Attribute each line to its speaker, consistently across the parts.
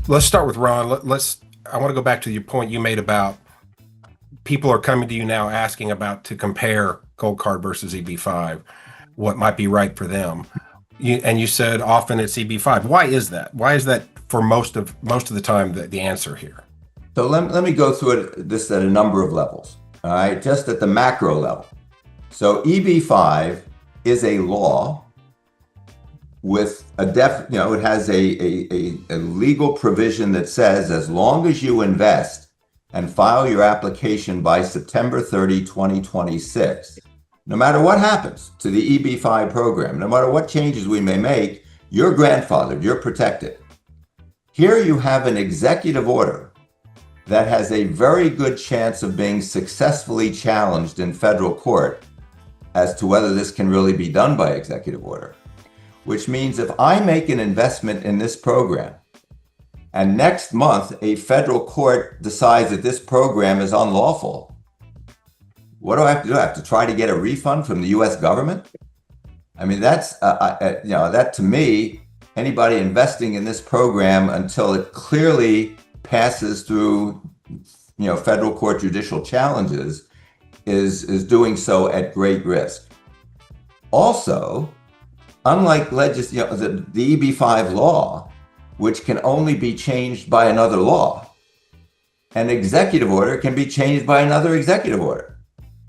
Speaker 1: Let's start with Ron. I want to go back to your point you made about people are coming to you now asking about to compare Gold Card versus EB-5, what might be right for them. And you said often it's EB-5. Why is that? Why is that for most of the time the answer here?
Speaker 2: So let me go through this at a number of levels. All right, just at the macro level. So EB-5 is a law with it has a legal provision that says as long as you invest and file your application by September 30, 2026, no matter what happens to the EB-5 program, no matter what changes we may make, you're grandfathered, you're protected. Here you have an executive order that has a very good chance of being successfully challenged in federal court as to whether this can really be done by executive order. Which means if I make an investment in this program and next month a federal court decides that this program is unlawful, what do I have to do? I have to try to get a refund from the US government? I mean, that's, that to me, anybody investing in this program until it clearly passes through, federal court judicial challenges is doing so at great risk. Also, unlike the EB-5 law, which can only be changed by another law, an executive order can be changed by another executive order.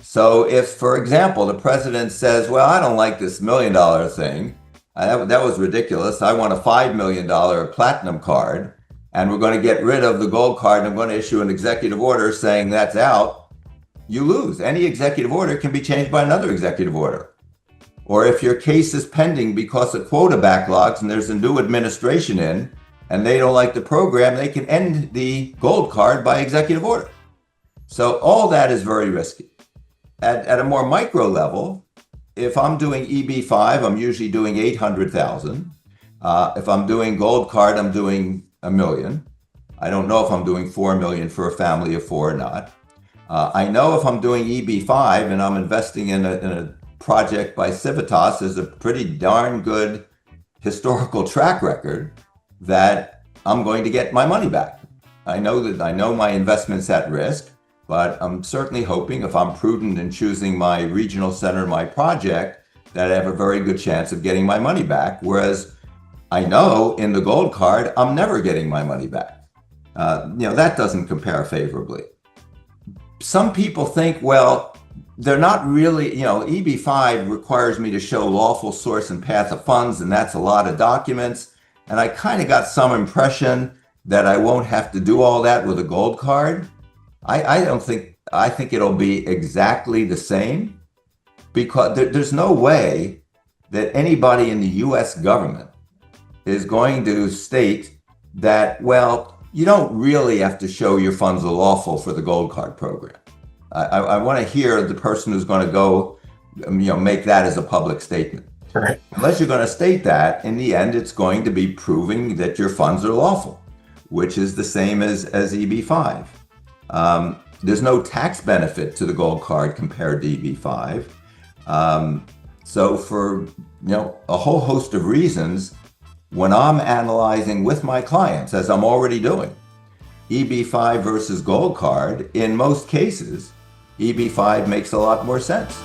Speaker 2: So if, for example, the president says, well, I don't like this $1 million thing, that was ridiculous, I want a $5 million platinum card, and we're going to get rid of the gold card, and I'm going to issue an executive order saying that's out, you lose. Any executive order can be changed by another executive order. Or if your case is pending because of quota backlogs and there's a new administration in and they don't like the program, they can end the gold card by executive order. So all that is very risky. At a more micro level, if I'm doing EB-5, I'm usually doing 800,000. If I'm doing gold card, I'm doing $1 million. I don't know if I'm doing 4 million for a family of 4 or not. I know if I'm doing EB-5 and I'm investing in a project by Civitas, is a pretty darn good historical track record that I'm going to get my money back. I know my investment's at risk, but I'm certainly hoping if I'm prudent in choosing my regional center, my project, that I have a very good chance of getting my money back. Whereas I know in the gold card, I'm never getting my money back. That doesn't compare favorably. Some people think, well, they're not really, EB-5 requires me to show lawful source and path of funds, and that's a lot of documents. And I kind of got some impression that I won't have to do all that with a gold card. I think it'll be exactly the same, because there's no way that anybody in the US government is going to state that, well, you don't really have to show your funds are lawful for the gold card program. I want to hear the person who's going to go, make that as a public statement.
Speaker 1: Right.
Speaker 2: Unless you're going to state that, in the end, it's going to be proving that your funds are lawful, which is the same as EB-5. There's no tax benefit to the gold card compared to EB-5. So for a whole host of reasons, when I'm analyzing with my clients, as I'm already doing, EB-5 versus gold card, in most cases, EB-5 makes a lot more sense.